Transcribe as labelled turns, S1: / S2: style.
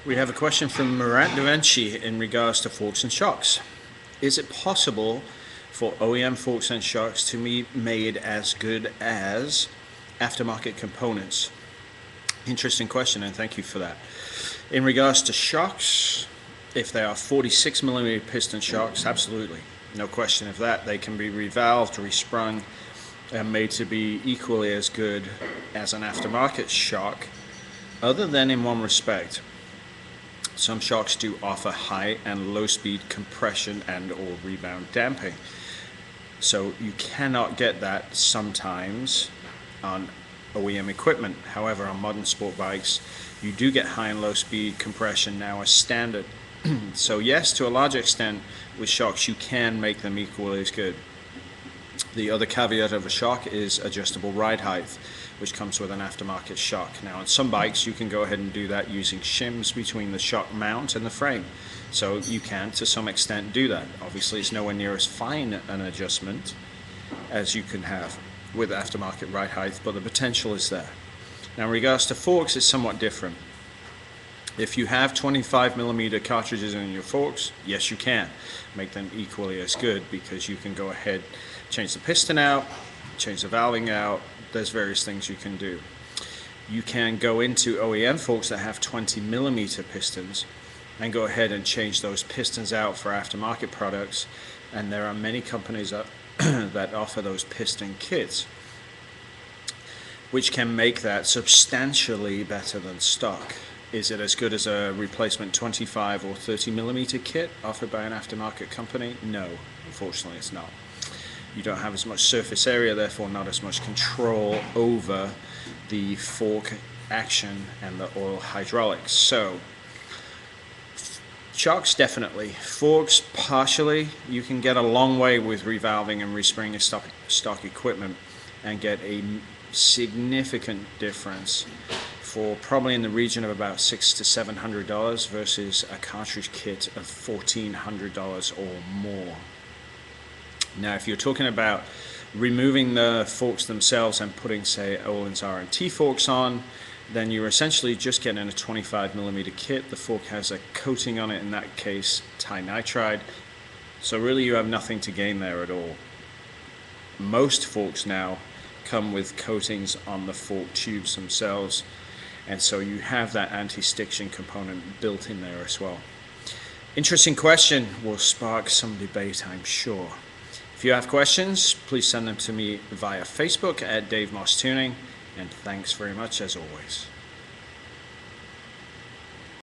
S1: We have a question from Murat in regards to forks and shocks. Is it possible for OEM forks and shocks to be made as good as aftermarket components? Interesting question, and thank you for that. In regards to shocks, if they are 46mm piston shocks, absolutely. No question of that. They can be revalved, resprung, and made to be equally as good as an aftermarket shock, other than in one respect. Some shocks do offer high and low speed compression and or rebound damping. So you cannot get that sometimes on OEM equipment. However, on modern sport bikes, you do get high and low speed compression now as standard. So yes, to a large extent with shocks you can make them equally as good. The other caveat of a shock is adjustable ride height, which comes with an aftermarket shock. Now on some bikes you can go ahead and do that using shims between the shock mount and the frame. So you can to some extent do that. Obviously it's nowhere near as fine an adjustment as you can have with aftermarket ride height, but the potential is there. Now in regards to forks, it's somewhat different. If you have 25mm cartridges in your forks, yes you can make them equally as good, because you can go ahead, change the piston out, change the valving out. There's various things you can do. You can go into OEM forks that have 20mm pistons and go ahead and change those pistons out for aftermarket products, and there are many companies that, that offer those piston kits, which can make that substantially better than stock. Is it as good as a replacement 25 or 30mm kit offered by an aftermarket company? No, unfortunately it's not. You don't have as much surface area, therefore not as much control over the fork action and the oil hydraulics. So shocks definitely, forks partially. You can get a long way with revalving and respringing stock equipment and get a significant difference for probably in the region of about $600 to $700 versus a cartridge kit of $1,400 or more. Now if you're talking about removing the forks themselves and putting, say, Öhlins R&T forks on, then you're essentially just getting a 25mm kit. The fork has a coating on it, in that case tinitride, so really you have nothing to gain there at all. Most forks now come with coatings on the fork tubes themselves, and so you have that anti-stiction component built in there as well. Interesting question, will spark some debate, I'm sure. If you have questions, please send them to me via Facebook at Dave Moss Tuning, and thanks very much as always.